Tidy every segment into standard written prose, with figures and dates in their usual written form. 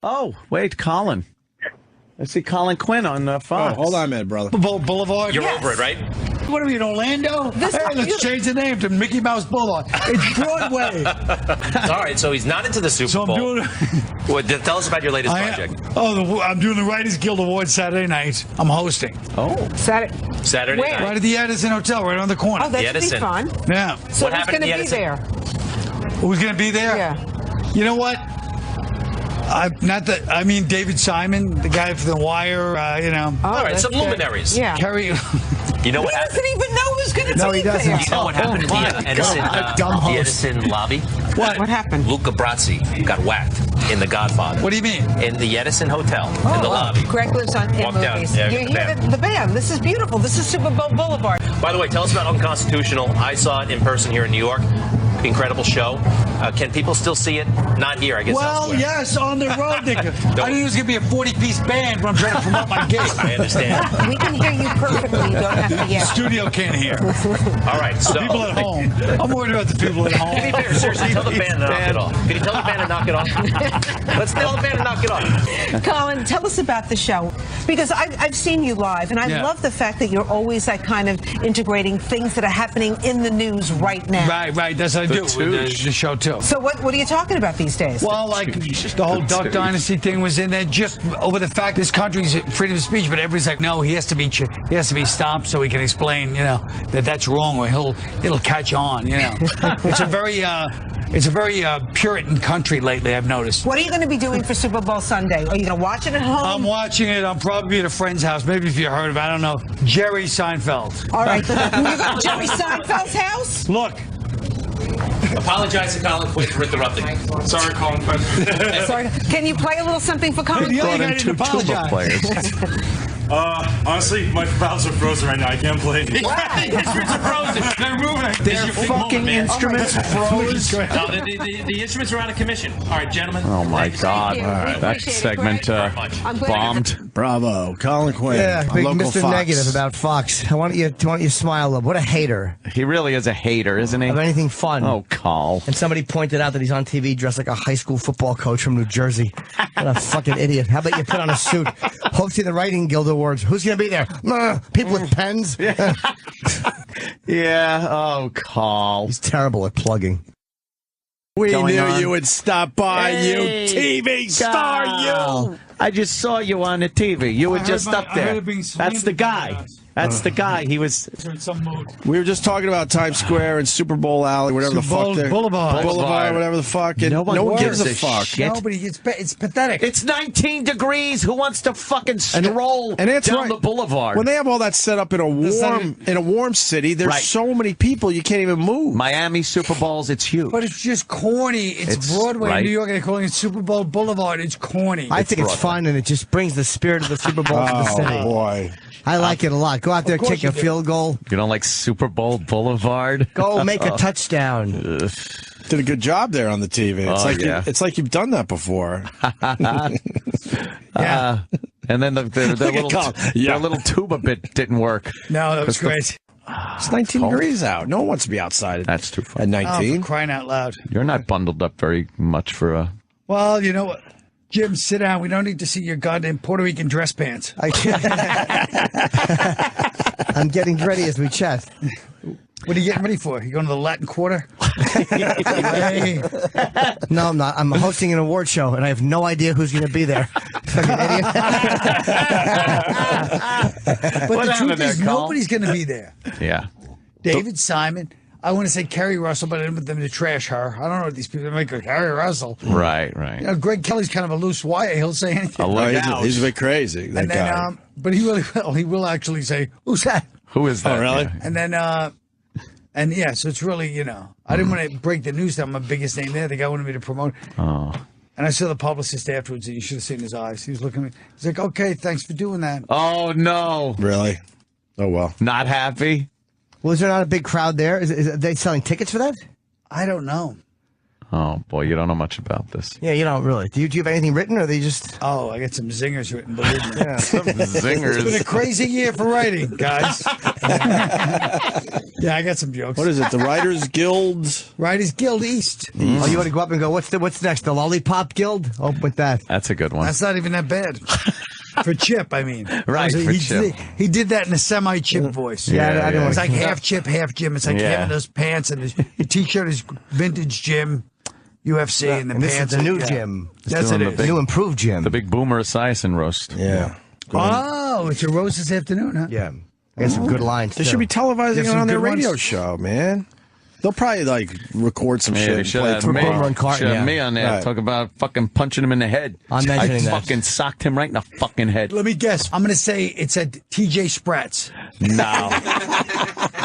Oh, wait, Colin. I see Colin Quinn on Fox. Oh, hold on a minute, brother. Boulevard. You're over it, right? What are we in Orlando? Let's change the name to Mickey Mouse Boulevard. It's Broadway. All right, so he's not into the Super Bowl. Tell us about your latest project. I'm doing the Writers Guild Awards Saturday night. I'm hosting. Oh. Saturday Where? night. Right at the Edison Hotel, right on the corner. Oh, that should be Edison. fun. Yeah. So What who's happened going at to the be Edison? there? Who's going to be there? Yeah. You know what? David Simon, the guy from The Wire, Oh, All right, that's some good. luminaries. Yeah. Carrie. You know He what happened? doesn't even know who's going to No, be he doesn't. there. You know what happened in the Edison lobby? What happened? Luca Brasi got whacked in The Godfather. What do you mean? In the Edison Hotel, in the lobby. Greg lives in Walk down. movies. Yeah, You the hear band. the band. This is beautiful. This is Super Bowl Boulevard. By the way, tell us about Unconstitutional. I saw it in person here in New York. Incredible show. Can people still see it? Not here, I guess. Well, elsewhere. yes, on the road. I knew it was going to be a 40-piece band when I'm trying to promote my gig. I understand. We can hear you perfectly. You don't have to The yell. studio can't hear. All right, so People at home. I'm worried about the people at home. To be fair, seriously, tell the band to knock it off. Can you tell the band to knock it off? Let's tell the band to knock it off. Colin, tell us about the show. Because I've seen you live, and I love the fact that you're always like kind of integrating things that are happening in the news right now. Right. That's what I do with the show, too. So what are you talking about these days? Well, like the whole Duck Dynasty thing was in there just over the fact this country's freedom of speech, but everybody's like, no, he has to be stopped so he can explain, that that's wrong, or it'll catch on, It's a very Puritan country lately, I've noticed. What are you going to be doing for Super Bowl Sunday? Are you going to watch it at home? I'm watching it. I'm probably at a friend's house. Maybe if you heard of it, I don't know. Jerry Seinfeld. All right. You got Jerry Seinfeld's house? Look. Apologize to Colin Quinn for interrupting. Sorry, Colin Quinn. Sorry. Can you play a little something for Colin? The only Brought guy in didn't two tuba apologize. players. Honestly, my valves are frozen right now. I can't play. The instruments are frozen. They're moving. Their fucking instruments froze. No, the instruments are out of commission. All right, gentlemen. Oh, my God. you. All right. We That appreciate it, segment Greg. I'm glad bombed. Bravo, Colin Quinn. Yeah, big local Mr. Fox. Negative about Fox. I want you to smile a little. What a hater He really is a hater, isn't he? of anything fun. Oh, Carl. And somebody pointed out that he's on TV dressed like a high school football coach from New Jersey. What a fucking idiot. How about you put on a suit? Hosting the Writing Guild Awards. Who's going to be there? People with pens. Yeah. Oh, Carl. He's terrible at plugging. We Going knew on. you would stop by, Hey, you TV star, Carl. you. I just saw you on the TV. You were I just heard up I heard there. it being That's slandered the by guy. us. That's the guy. He was. In some mood. We were just talking about Times Square and Super Bowl Alley, whatever the Super Bowl fuck. they're- Boulevard. Boulevard, whatever the fuck. And No one gives a gives a fuck. shit. Nobody. It's pathetic. It's 19 degrees. Who wants to fucking stroll And it's down right. the boulevard? When they have all that set up in a warm city, there's Right. so many people you can't even move. Miami Super Bowls, it's huge. But it's just corny. It's Broadway right. in New York, and they're calling it Super Bowl Boulevard. It's corny. I think it's fun, and it just brings the spirit of the Super Bowl to the Oh city. boy. I like it a lot. Go out there, course kick a you do. field goal. You don't like Super Bowl Boulevard? Go make a touchdown. Did a good job there on the TV. It's Oh, like yeah. it's like you've done that before. Yeah. And then the Colin. Yeah. little tuba bit didn't work. No, that was great. It's 19 degrees out. No one wants to be outside That's too at funny. Oh, 19. for crying out loud. You're not bundled up very much for a. Well, you know what? Jim, sit down. We don't need to see your goddamn Puerto Rican dress pants. I'm getting ready as we chat. What are you getting ready for? You going to the Latin Quarter? Hey. No, I'm not. I'm hosting an award show, and I have no idea who's going to be there. Fucking idiot. But What the happened truth there, is, Carl? nobody's going to be there. Yeah. David Simon. I want to say Kerry Russell, but I didn't want them to trash her. I don't know what these people make her Kerry Russell. Right. You know, Greg Kelly's kind of a loose wire. He'll say anything. I'll look Oh, out. he's a bit crazy. That And then, guy. but he really will. He will actually say, "Who's that?" Who is that? Oh, really? Yeah. And then, and yeah, so it's really, you know, I didn't want to break the news that I'm my biggest name there. The guy wanted me to promote. Oh. And I saw the publicist afterwards, and you should have seen his eyes. He was looking at me. He's like, "Okay, thanks for doing that." Oh, no. Really? Oh, well. Not happy? Well, is there not a big crowd there? Are they selling tickets for that? I don't know. Oh, boy, you don't know much about this. Yeah, you don't really. Do you have anything written, or are they just... Oh, I got some zingers written, believe me. Yeah. Some zingers. It's been a crazy year for writing, guys. Yeah, I got some jokes. What is it? The Writers Guild? Writers Guild East. Oh, you want to go up and go, what's next? The Lollipop Guild? Oh, with that. That's a good one. That's not even that bad. For Chip, I mean. Right, for Chip. He did that in a semi-Chip voice. Yeah, I didn't want It's to... like half Chip, half Jim. It's like him in those pants, and his T-shirt is vintage Jim, UFC, and the And this pants. is the new yeah. Jim. Yes, it doing is. the New improved Jim. The big Boomer Esiason roast. Yeah. Oh, it's your roast this afternoon, huh? Yeah. I got some good lines, They too. should be televising There's it some on their good radio ones. show, man. They'll probably, like, record some Yeah, shit they and should play it have for me, Boomer and Carton, should have yeah. me on there. Right. Talk about fucking punching him in the head. I'm mentioning I that. fucking socked him right in the fucking head. Let me guess. I'm going to say it's at TJ Spratt's. No.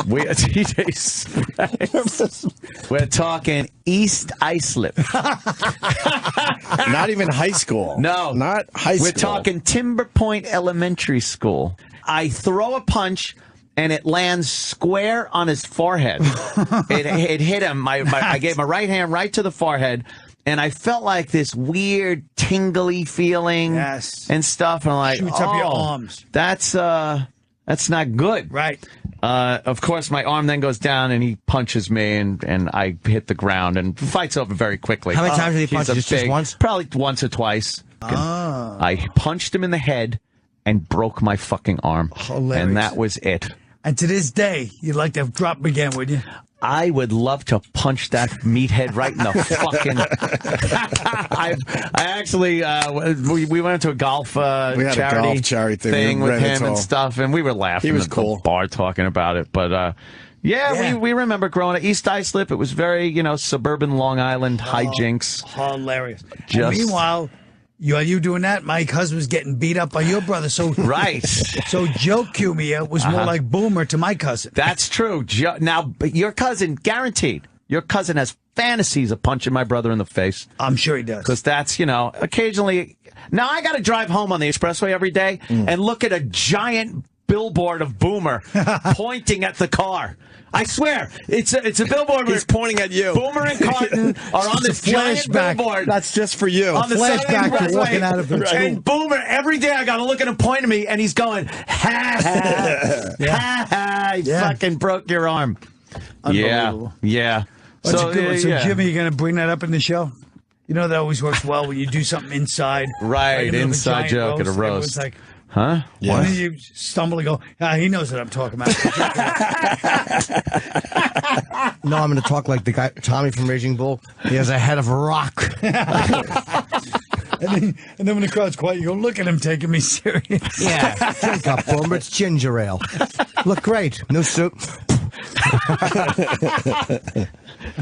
We're TJ Spratt. We're talking East Islip. Not even high school. No. Not high school. We're talking Timber Point Elementary School. I throw a punch, and it lands square on his forehead. It hit him. I gave my right hand right to the forehead, and I felt like this weird tingly feeling Yes. and stuff. And I'm like, Shoots up your arms. That's not good. Right. Of course, my arm then goes down, and he punches me, and I hit the ground, and fight's over very quickly. How many times did he punch He's you? a Just once? Probably once or twice. I punched him in the head and broke my fucking arm. Hilarious. And that was it. And to this day, you'd like to drop him again, would you? I would love to punch that meathead right in the fucking... I actually, we went to a golf We had a golf charity thing. We with ran him into and all- stuff, and we were laughing He was at cool. the bar talking about it. But, Yeah. we remember growing up. East Islip, it was very, suburban Long Island hijinks. Hilarious. Just- And meanwhile, you doing that, my cousin was getting beat up by your brother. So Right. So Joe Cumia was more like Boomer to my cousin. That's true. Now, but your cousin, guaranteed, your cousin has fantasies of punching my brother in the face. I'm sure he does. Because that's, occasionally. Now, I got to drive home on the expressway every day and look at a giant billboard of Boomer pointing at the car. I swear, it's a billboard. He's pointing at you. Boomer and Carton are on this giant billboard. That's just for you. On the side of the Flashback to expressway. walking out of the school. And Boomer, every day I got to look at him point at me, and he's going, ha, ha, ha, ha, you fucking broke your arm. Unbelievable. Yeah. That's a good one. So, yeah. Jimmy, you going to bring that up in the show? You know that always works well when you do something inside. Right, in the middle of a inside giant joke at a Everyone's roast. like, Huh? Yeah. why don't you stumble and go, he knows what I'm talking about. No, I'm going to talk like the guy, Tommy from Raging Bull. He has a head of rock. And then when the crowd's quiet, you go, look at him taking me serious. Yeah. Drink up, Boomer. It's ginger ale. Look great. No soup.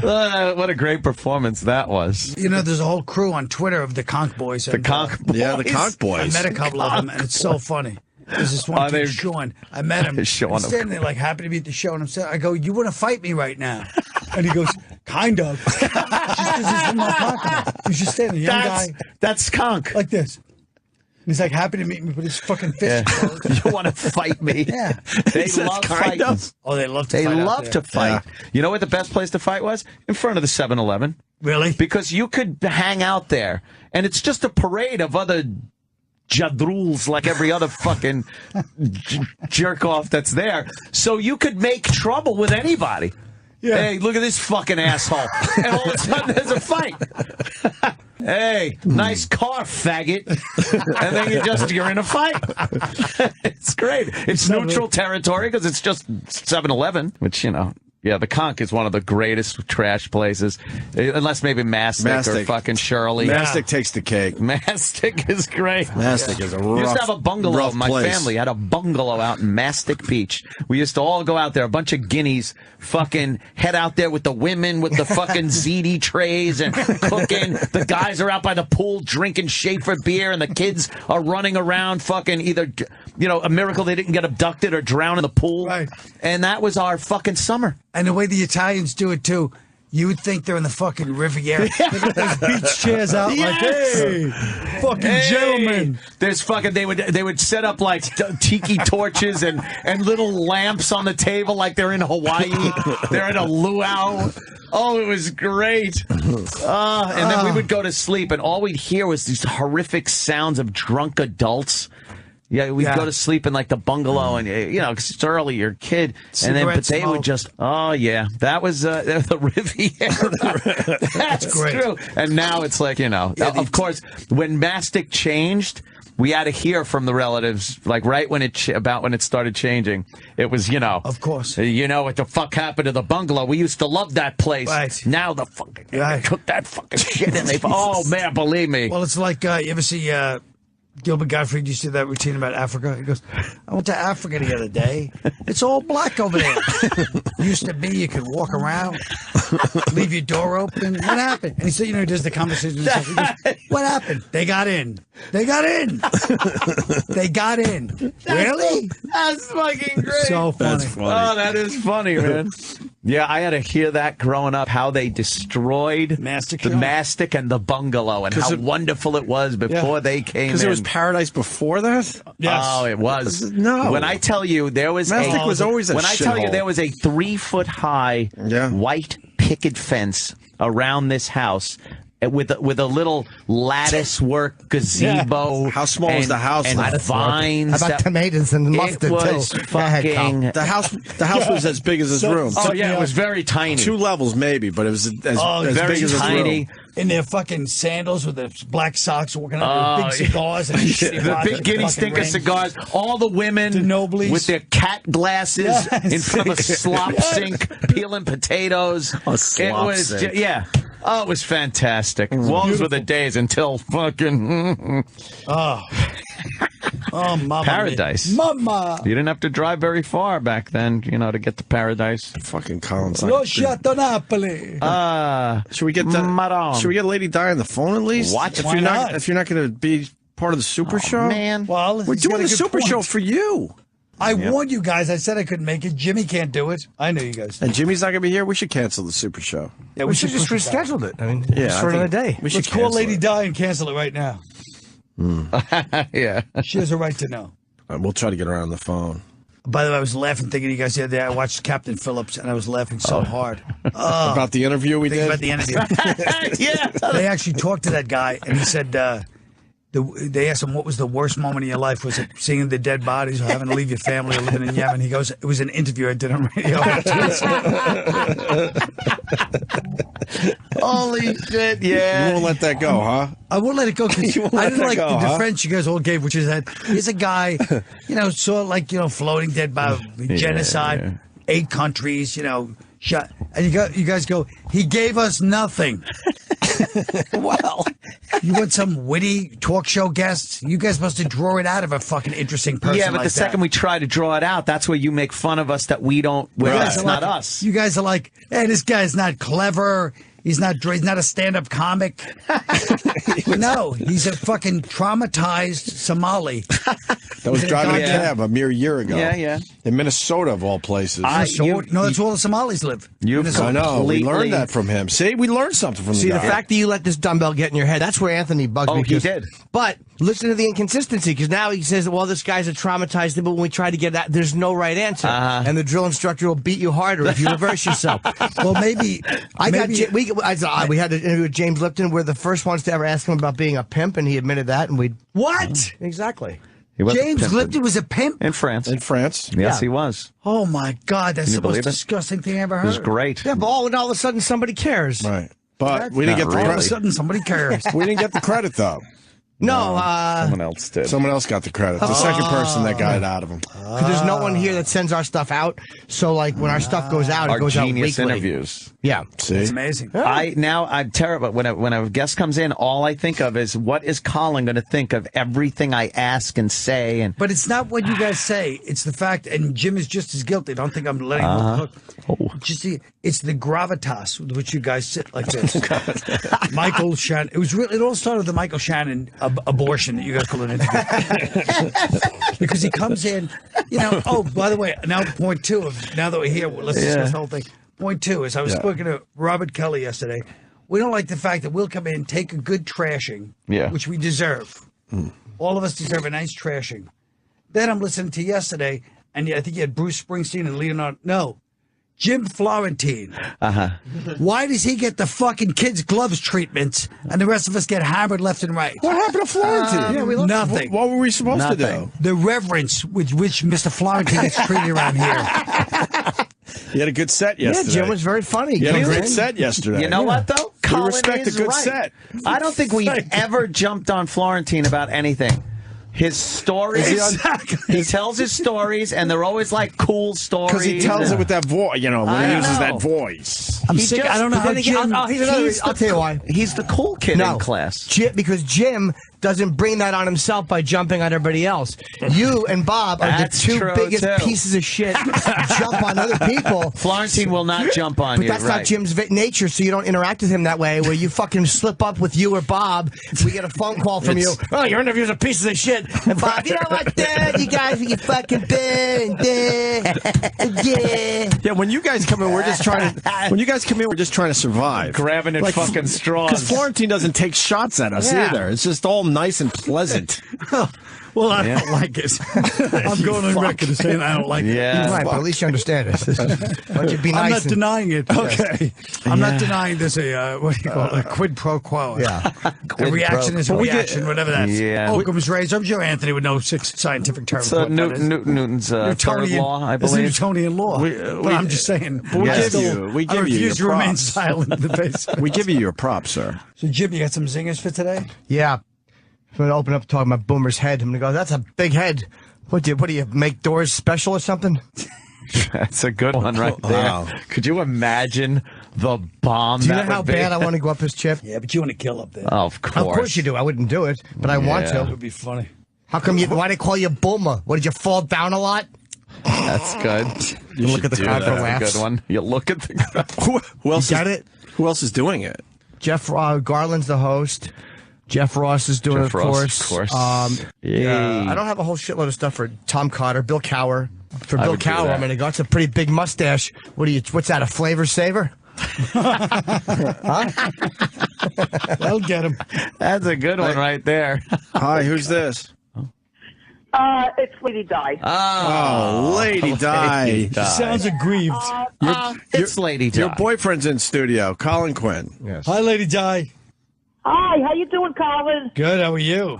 What a great performance that was. You know, there's a whole crew on Twitter of the Conch Boys. The Conch Boys. Yeah, the Conch I Boys. met a couple of them, and it's so funny. There's this one kid, Sean. I met him. Sean, He's standing there, like, happy to be at the show. And I go, you want to fight me right now? And he goes, kind of. Just because he's from my pocket. He's just standing, young guy, That's Conch. like this. And he's like happy to meet me, but his fucking fist. You want to fight me? Yeah. They says love kind fighting. of. Oh, they love to They fight. out love there. to fight. You know what the best place to fight was? In front of the 7-Eleven. Really? Because you could hang out there, and it's just a parade of other jadruls like every other fucking jerk off that's there. So you could make trouble with anybody. Yeah. Hey, look at this fucking asshole. And all of a sudden there's a fight. Hey, nice car, faggot. And then you're in a fight. It's great. It's neutral territory because it's just 7-Eleven, which, yeah, the Conch is one of the greatest trash places. Unless maybe Mastic or fucking Shirley. Mastic takes the cake. Mastic is great. Mastic is a rough, We used to have a bungalow. rough My place. family had a bungalow out in Mastic Beach. We used to all go out there, a bunch of guineas, fucking head out there with the women with the fucking ziti trays and cooking. The guys are out by the pool drinking Schaefer beer, and the kids are running around fucking either, a miracle they didn't get abducted or drown in the pool. Right. And that was our fucking summer. And the way the Italians do it, too, You would think they're in the fucking Riviera. They got those beach chairs out like, hey, fucking gentlemen. There's fucking they would set up like tiki torches and little lamps on the table like they're in Hawaii. They're in a luau. Oh, it was great. And then we would go to sleep, and all we'd hear was these horrific sounds of drunk adults. Yeah, we'd go to sleep in like the bungalow, and because it's early, you're a kid, but they would just, that was the Riviera. That's great. True. And now it's like of course, when Mastic changed, we had to hear from the relatives, like right when it started changing. It was of course, what the fuck happened to the bungalow? We used to love that place. Right. Now the fucking took that fucking shit, and they man, believe me. Well, it's like you ever see. Gilbert Gottfried used to do that routine about Africa. He goes, I went to Africa the other day. It's all black over there. Used to be you could walk around, leave your door open. What happened? And he said, he does the conversation. He goes, what happened? They got in. They got in. They got in. Really? That's fucking great. So funny. That's funny. Oh, that is funny, man. Yeah, I had to hear that growing up, how they destroyed the Mastic and the bungalow, and how wonderful it was before they came in. Because it was paradise before that? Yes. Oh, it was. No. When I tell you there was Mastic was always a When I tell you there was a 3-foot-high white picket fence around this house, with a little lattice work gazebo. How small was the house? And vines. How about tomatoes and mustard it was too? Fucking. The house was as big as his room. Oh yeah, it was very tiny. 2 levels maybe, but it was as big as his room. In their fucking sandals with their black socks, walking out with big cigars and the big guinea stinker cigars. All the women with their cat glasses in front of a slop sink, peeling potatoes. It was Oh, it was fantastic. Those were the days until fucking mama. Paradise. Mama. You didn't have to drive very far back then, to get to Paradise. Fucking Colin's Lo Shato Napoli. Should we get Lady Di on the phone at least? What? If you're not going to be part of the Super Show, man. Well, we're doing the Super Show for you. I warned you guys. I said I couldn't make it. Jimmy can't do it. I know you guys. And Jimmy's not going to be here. We should cancel the Super Show. Yeah, we should just reschedule it. I mean, for another day. Let's call Lady Di and cancel it right now. Yeah. She has a right to know. We'll try to get her on the phone. By the way, I was laughing thinking of you guys the other day. I watched Captain Phillips, and I was laughing so hard. About the interview we did? About the interview. Yeah. They actually talked to that guy, and he said... they asked him what was the worst moment in your life. Was it seeing the dead bodies or having to leave your family or living in Yemen? He goes, it was an interview I did on radio. Holy shit, yeah. You won't let that go, huh? I won't let it go because I didn't like the defense you guys all gave, which is that he's a guy, floating dead body, genocide, 8 countries, shot. And you guys go, he gave us nothing. Well, you want some witty talk show guests? You guys must have draw it out of a fucking interesting person. Yeah, but the second we try to draw it out, that's where you make fun of us that we don't. That's not us. You guys are like, hey, this guy's not clever. He's not a stand-up comic. No, he's a fucking traumatized Somali. That was driving a cab a mere year ago. Yeah. In Minnesota, of all places. That's where all the Somalis live. I know. We learned that from him. See, we learned something from the guy. The fact that you let this dumbbell get in your head, that's where Anthony bugs me. He did. But listen to the inconsistency, because now he says, well, this guy's a traumatized, but when we try to get that, there's no right answer. And the drill instructor will beat you harder if you reverse yourself. Well, maybe... we had an interview with James Lipton. We're the first ones to ever ask him about being a pimp, and he admitted that. And What? Exactly. James Lipton was a pimp? In France. Yes, he was. Oh, my God. That's the most disgusting thing I ever heard. It was great. Yeah, but all of a sudden somebody cares. Right. But we didn't get the credit. All of a sudden somebody cares. We didn't get the credit, though. No, someone else did. Someone else got the credit. The second person that got it out of him. Because there's no one here that sends our stuff out. So, when our stuff goes out, it goes out weekly. Our genius interviews. Yeah. See? It's amazing. I'm terrible. When a guest comes in, all I think of is, what is Colin going to think of everything I ask and say? But it's not what you guys say. It's the fact, and Jim is just as guilty. Don't think I'm letting him cook. It's the gravitas with which you guys sit like this. Michael Shannon. It all started with the Michael Shannon abortion that you guys call an interview. Because he comes in, by the way, now point 2 of, now that we're here, let's discuss the whole thing. Point two is I was speaking to Robert Kelly yesterday. We don't like the fact that we'll come in, take a good trashing, which we deserve. All of us deserve a nice trashing. Then I'm listening to yesterday, and I think you had Bruce Springsteen and Leonardo. No, Jim Florentine. Why does he get the fucking kids' gloves treatments, and the rest of us get hammered left and right? What happened to Florentine? Nothing. What were we supposed to do? The reverence with which Mr. Florentine gets treated around here. You had a good set yesterday. Yeah, Jim was very funny. You had a great set yesterday. You know what, though? Colin respect a is good right. set. I don't think we've ever jumped on Florentine about anything. His stories, he tells his stories, and they're always like cool stories. Because he tells it with that voice, when he uses that voice. I'm sick. I don't know how Jim. I'll tell you why. He's the cool kid in class. Because Jim doesn't bring that on himself by jumping on everybody else. You and Bob are the two biggest pieces of shit jump on other people. Florentine will not jump on you. But that's not Jim's nature, so you don't interact with him that way, where you fucking slip up with you or Bob. We get a phone call from you. Oh, your interviews are pieces of shit. And Bob, you know what, Dad? You guys are fucking bad. Yeah, when you guys come in, we're just trying to survive. Grabbing at fucking straws. Because Florentine doesn't take shots at us either. It's just all nice and pleasant. Well, I don't like it. I'm going on record as saying I don't like it. Yeah, right, but at least you understand it. Why don't you be nice? I'm not denying it. Okay. I'm not denying there's a, what do you call it, a quid pro quo. Yeah. A reaction is a reaction, whatever that's. Yeah. Occam's razor. I'm sure Anthony would know 6 scientific terms. Newton's third law, I believe. It's Newtonian law. But I'm just saying. We I refuse to remain silent in the face. We give you your props, sir. So, Jim, you got some zingers for today? Yeah. I'm going to open up talking about Boomer's head. I'm going to go, that's a big head. What do you make doors special or something? That's a good one right there. Wow. Could you imagine the bomb? Do you know how bad I want to go up his chip? Yeah, but you want to kill up there. Oh, of course. Of course you do. I wouldn't do it, but I want to. It would be funny. How come why they call you Boomer? What, did you fall down a lot? That's good. You look at the crowd for laughs. That's a good one. You look at the crowd. Who else got it? Who else is doing it? Jeff Garland's the host. Jeff Ross is doing it, of course. Yeah, I don't have a whole shitload of stuff for Tom Cotter, Bill Cower. For Bill Cower, I'm going to go. It's a pretty big mustache. What's that, a flavor saver? Huh? That'll get him. That's a good one right there. Hi, who's this? It's Lady Di. Oh, Lady Di. She sounds aggrieved. It's Lady Di. Your boyfriend's in studio, Colin Quinn. Yes. Hi, Lady Di. Hi, how you doing, Colin? Good, how are you?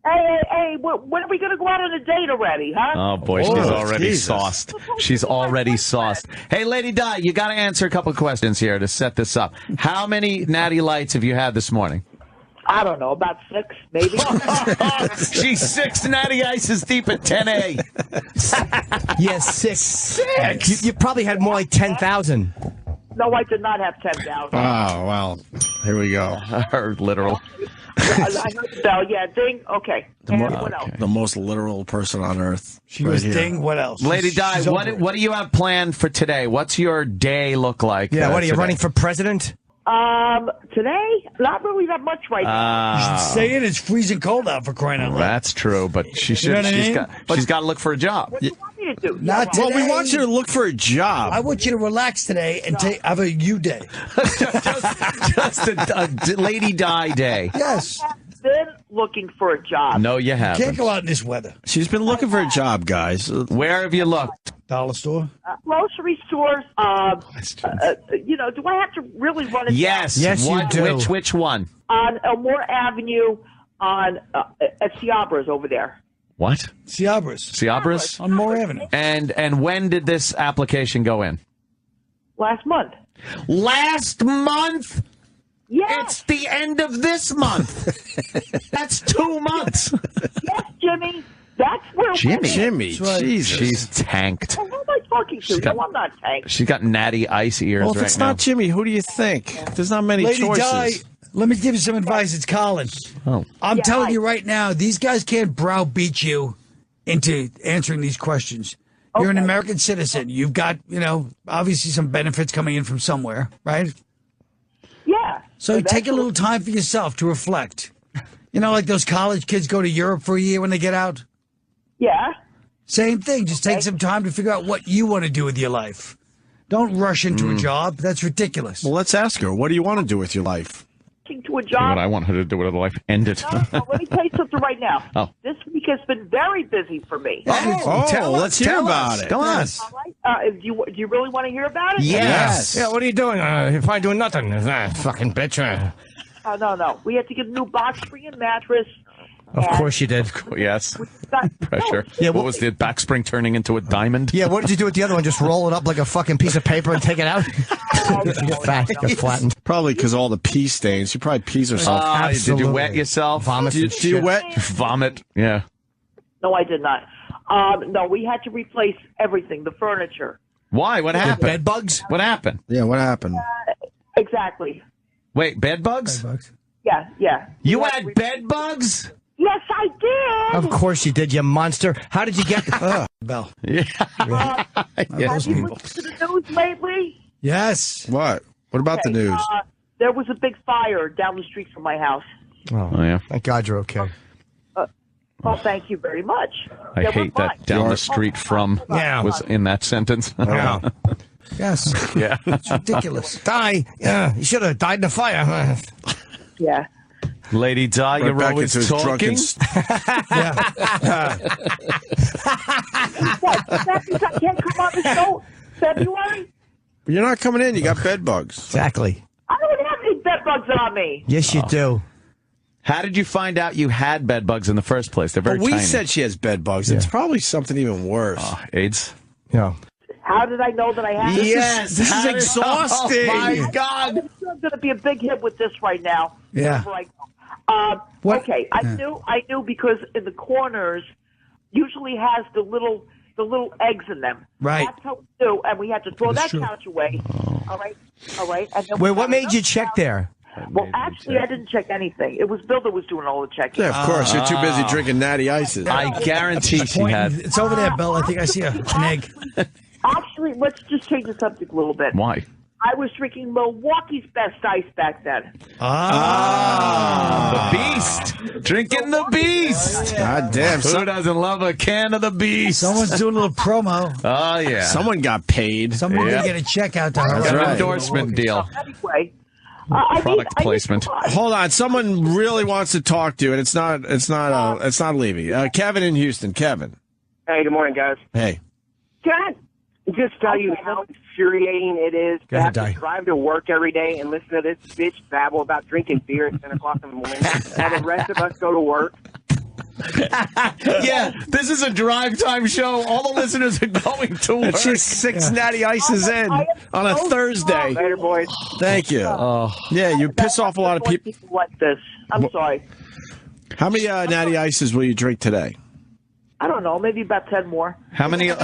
Hey, when are we going to go out on a date already, huh? Oh, boy, she's already sauced. She's already sauced. Hey, Lady Di, you got to answer a couple of questions here to set this up. How many Natty Lights have you had this morning? I don't know, about 6, maybe. She's 6 Natty Ices deep at 10A. Yes, 6. You probably had more like 10,000. No, I did not have 10,000. Oh, well, here we go. Her literal. I heard the bell, yeah, ding, okay. What else? The most literal person on earth. She was ding, what else? Lady Di, what do you have planned for today? What's your day look like? Yeah, what are you today? running for president? Today, not really that much right now. You should say it. It's freezing cold out for crying out loud. That's true, but she should. You know what I mean? She's got to look for a job. What do you want me to do? Not today. Well, we want you to look for a job. I want you to relax today and have a you day. just a Lady Di day. Yes. I've been looking for a job. No, you haven't. Can't go out in this weather. She's been looking for a job, guys. Where have you looked? Dollar store? Grocery stores. Do I have to really run it Yes. Yes, you do. Which one? on Elmore Avenue at Ciabra's over there? What? Ciabra's on Moore Avenue. And when did this application go in? Last month. Last month? Yes. It's the end of this month. That's 2 months. Yes, Jimmy. That's where Jimmy. Right. Jesus. She's tanked. Well, who am I talking to? No, I'm not tanked. She's got natty ice ears Well, if right it's now. not Jimmy, who do you think? There's not many Lady choices. Di, let me give you some advice. It's Colin. Oh. I'm telling you right now, these guys can't browbeat you into answering these questions. You're an American citizen. You've got, obviously some benefits coming in from somewhere, right? Yeah. So take a little time for yourself to reflect. Like those college kids go to Europe for a year when they get out. Yeah. Same thing. Just take some time to figure out what you want to do with your life. Don't rush into a job. That's ridiculous. Well, let's ask her. What do you want to do with your life? To a job. What I want her to do with her life, end it. No, let me tell you something right now. Oh. This week has been very busy for me. Let's hear about it. Come on. All right. Do you really want to hear about it? Yes. Yeah, what are you doing? If I'm doing nothing, fucking bitch. No. We had to get a new box spring and mattress. Of course you did. Yes. Got Pressure. Yeah, what was the back spring turning into a diamond? Yeah, what did you do with the other one? Just roll it up like a fucking piece of paper and take it out? Get fat, get flattened. Probably because all the pee stains. She probably pees herself. Did you wet yourself? Vomit. Do you wet? Vomit. Yeah. No, I did not. No, we had to replace everything, the furniture. Why? What happened? Bed bugs? What happened? Yeah, what happened? Exactly. Wait, bed bugs? Yeah. You had bed bugs? Yes, I did. Of course you did, you monster. How did you get... Bell. Yeah. Have you listened to the news lately? Yes. What? What about the news? There was a big fire down the street from my house. Oh, yeah. Thank God you're okay. Well, thank you very much. I hate that down the street from was in that sentence. Yeah. Yes. Yeah. It's ridiculous. Die. Yeah, you should have died in the fire. Yeah. Lady Di, you're back always into his talking. What? I can't come on the show February? You're not coming in. You got bed bugs. Exactly. I don't have any bed bugs on me. Yes, you do. How did you find out you had bed bugs in the first place? They're very We tiny. said she has bed bugs. It's probably something even worse. AIDS? Yeah. How did I know that I had it? This is exhausting. Oh, my God. I'm sure I'm going to be a big hit with this right now. Yeah. wherever I go. What? Okay, I knew because in the corners usually has the little eggs in them. Right. That's how we do, and we had to throw That's that true. couch away. All right. And then Wait, we what got made you another check couch. there? Well, actually, I didn't check anything. It was Bill that was doing all the checking. Yeah, of course. You're too busy drinking natty ices. I guarantee she had. It's over there, Bell. I think I see an egg. Actually, let's just change the subject a little bit. Why? I was drinking Milwaukee's best ice back then. The Beast. Drinking the Beast. God damn. Who doesn't love a can of the Beast? Someone's doing a little promo. Oh, yeah. Someone got paid. Someone Yeah. can get a check out to her. Got an right. endorsement deal. Anyway, Product placement. Hold on. Someone really wants to talk to you, and it's not Levy. Kevin in Houston. Kevin. Hey, good morning, guys. Hey. Can I just tell you how infuriating it is to have to drive to work every day and listen to this bitch babble about drinking beer at 10 o'clock in the morning while the rest of us go to work? Yeah, this is a drive time show. All the listeners are going to work. And she's 6 natty ices in on a Thursday. Later, boys. Thank you. Yeah, you piss off a lot of people. like this. I'm sorry. How many natty ices will you drink today? I don't know. Maybe about 10 more. How many? Oh,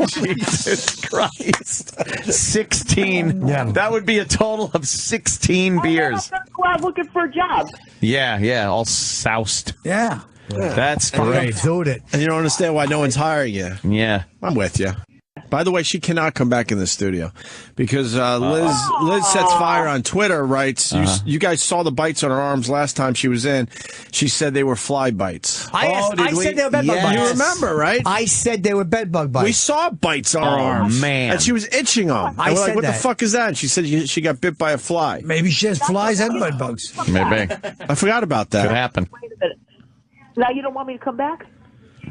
Jesus Christ. 16. Yeah. That would be a total of 16 beers. I'm going to go out looking for a job. Yeah, all soused. Yeah. That's great. Dude it. And you don't understand why no one's hiring you. Yeah. I'm with you. By the way, she cannot come back in the studio because Liz Sets Fire on Twitter writes, you guys saw the bites on her arms last time she was in. She said they were fly bites. I said they were bed bug bites. You remember, right? I said they were bed bug bites. We saw bites on her arms. Man. And she was itching them. I We're said like, what the that. fuck is that? And she said she got bit by a fly. Maybe she has flies and bed bugs. Maybe. I forgot about that. Could happen. Wait a minute. Now you don't want me to come back?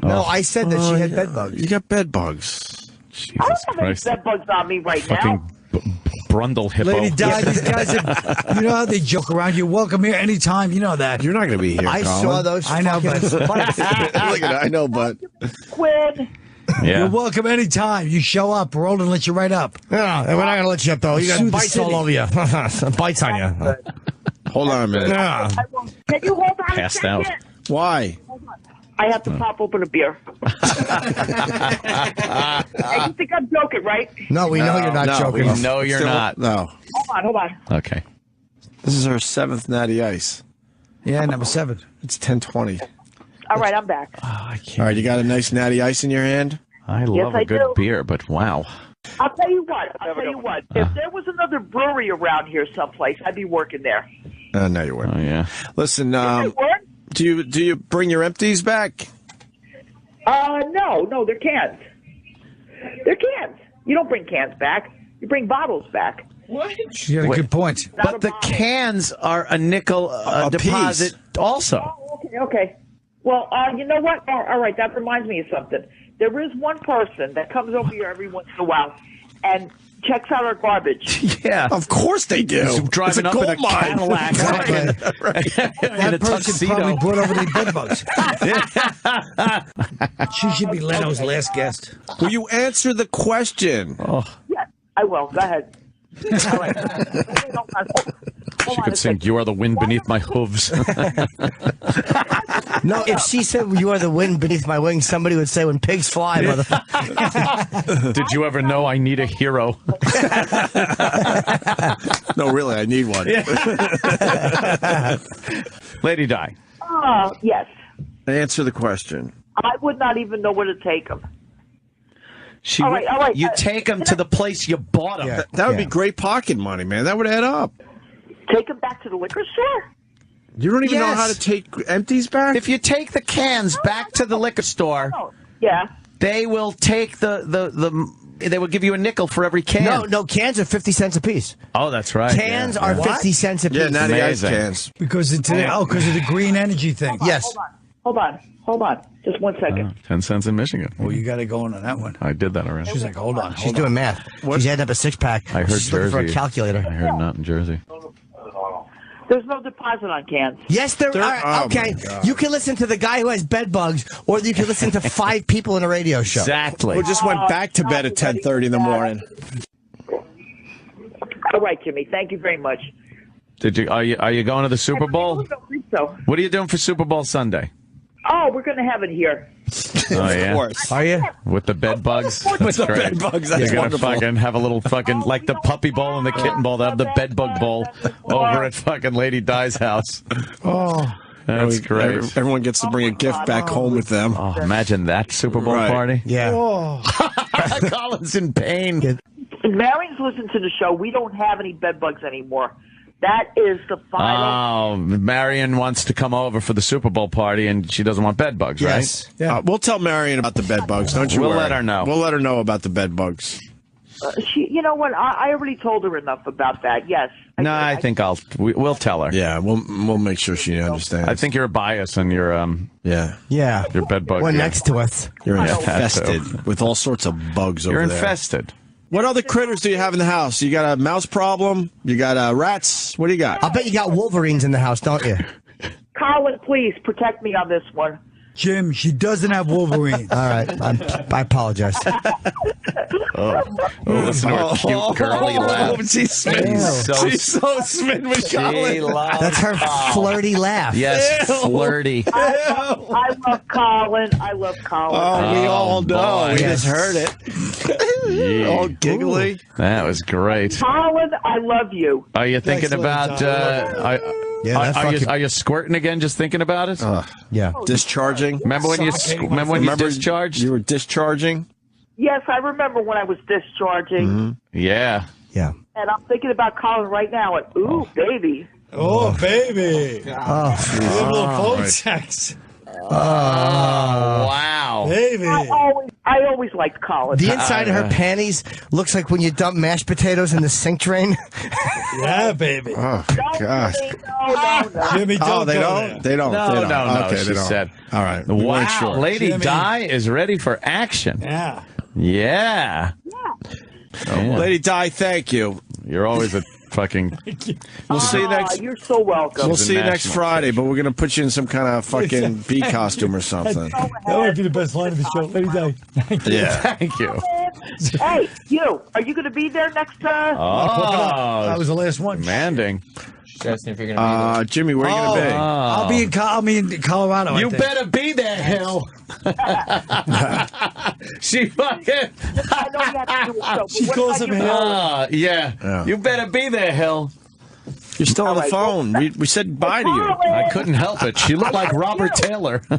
No, I said that she had bed bugs. You got bed bugs. I Jesus don't have any Christ. bed bugs on me right Fucking now. Brundle hippo. Lady Di, these guys are, you know how they joke around. You're welcome here anytime. You know that. You're not going to be here, I Colin. saw those. I know, but Look at it. I know, but Quinn. Yeah. you're welcome anytime. You show up. We're all going to let you right up. Yeah, we're not going to let you up, though. You Sue got the bites city. all over you. Bites on you. hold on a minute. Yeah. Can you hold on Passed a second? out. Why? I have to pop open a beer. Hey, you think I'm joking, right? No, we know you're not No, joking. We know you're not. No. Hold on. Okay. This is her 7th natty ice. Yeah, number 7. It's 10:20. All right, I'm back. I can't. All right, you got a nice natty ice in your hand? I love I a good do. beer, but wow. I'll tell you what. If there was another brewery around here someplace, I'd be working there. No, you weren't. Oh, yeah. Listen, I would? do you bring your empties back? No, they're cans. They're cans. You don't bring cans back. You bring bottles back. What? She had a good point. But the cans are a nickel deposit also. Oh, okay. Well, you know what? All right, that reminds me of something. There is one person that comes over here every once in a while and checks out our garbage. Yeah. Of course they do. He's driving up in a Cadillac. That person probably brought over the bedbugs. She should be Leno's last guest. Will you answer the question? Yeah, I will. Go ahead. All right. She could sing, "You are the wind beneath my hooves." No, if she said "You are the wind beneath my wings," somebody would say, "When pigs fly, motherfucker." Did you ever know I need a hero? No, really, I need one. Lady Di. Yes. Answer the question. I would not even know where to take them. All right. You take them to the place you bought them. Yeah, that would be great pocket money, man. That would add up. Take them back to the liquor store? You don't even know how to take empties back? If you take the cans back to the liquor store, they will take they will give you a nickel for every can. No, cans are 50 cents a piece. Oh, that's right. Cans are 50 cents a piece. Yeah, Natty Ice cans. Because of the green energy thing. Yes. Hold on. Just 1 second. 10 cents in Michigan. Well, you got to go on that one. I did that already. She's like, hold on. She's doing math. She's adding up a six-pack. I heard She's looking Jersey. for a calculator. I heard not in Jersey. There's no deposit on cans. Yes, there are. Oh, Okay, my God. you can listen to the guy who has bed bugs, or you can listen to 5 people in a radio show. Exactly. We just went back to bed at 10:30 in the morning. All right, Jimmy. Thank you very much. Did you? Are you going to the Super Bowl? I don't think so. What are you doing for Super Bowl Sunday? Oh, we're going to have it here. Oh, yeah. Of course. Are you? With the bed bugs? With the great. bed bugs, They're that's going to wonderful. fucking have a little fucking, like the puppy bowl and the kitten bowl. They have the bed bug bowl over at fucking Lady Di's house. Oh. That's great. Everyone gets to bring a gift back home with them. Oh, imagine that Super Bowl Right. party. Yeah. Colin's in pain. Marion's listened to the show. We don't have any bed bugs anymore. That is the final. Oh, Marion wants to come over for the Super Bowl party, and she doesn't want bed bugs, Yes. right? Yeah. We'll tell Marion about the bed bugs. Don't you We'll worry. let her know. We'll let her know about the bed bugs. You know what? I already told her enough about that. Yes. No, I think we'll tell her. Yeah, we'll make sure she understands. I think you're biased and you're yeah. your bed bug. We're next to us. You're Yeah, infested with all sorts of bugs You're over there. infested. What other critters do you have in the house? You got a mouse problem? You got rats? What do you got? I'll bet you got Wolverines in the house, don't you? Colin, please protect me on this one. Jim, she doesn't have Wolverine. All right. I apologize. Listen to her cute, girly laugh. She's smitten. She's so smitten with Colin. That's her flirty laugh. Yes, flirty. I love Colin. I love Colin. Oh, we all know. boy. We Yes. just heard it. All giggly. That was great. Colin, I love you. Are you thinking Excellent, about? Yeah, that fucking- Are you squirting again? Just thinking about it. Yeah. Discharging. Remember when you discharged? You were discharging? Yes, I remember when I was discharging. Yeah. Yeah. And I'm thinking about Colin right now. And, ooh, baby. Oh, baby. Oh, Little phone sex. Wow. Baby. I always liked Colin. the inside of her panties looks like when you dump mashed potatoes in the sink drain. Yeah, baby. Oh, gosh. No. Jimmy, Oh, don't they go don't? there. They don't. No, they don't. no, Okay, she they don't. said. All right. We weren't Wow. sure. Lady Jimmy. Di is ready for action. Yeah. Yeah. Yeah. Lady Di, thank you. You're always a fucking. We'll see you next. You're so welcome. We'll She's a see you next national Friday, but we're going to put you in some kind of fucking bee costume or something. That might be the best line of the show. Lady Di. Yeah. Thank you. Hey, you. Are you going to be there next? That Oh, was the last one. demanding. Jimmy, where are you going to be? I'll be in Colorado. I You think. better be there, Hill. She fucking. I know you have to do a show, but She what calls about him you? Hill. Yeah. You better be there, Hill. You're still on the right, phone. We said bye to you. I couldn't help it. She looked like Robert Taylor. She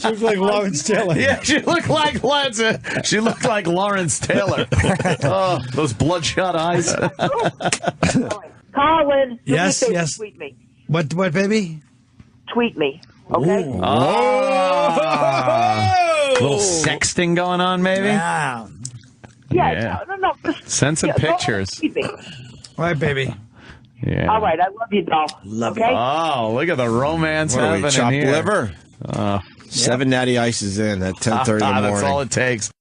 was like Lawrence Taylor. Yeah, she looked like Lawrence Taylor. Oh, those bloodshot eyes. Colin, do me a Yes, favor, yes. Tweet me. What, baby? Tweet me. Okay. Oh. little sexting going on, maybe? Yeah. Yeah. No. Send some pictures. All right, baby. Yeah. All right, I love you, doll. Love you. Oh, look at the romance What are we, happening chopped here. liver? 7 natty ices in at 10:30 in the morning. That's all it takes.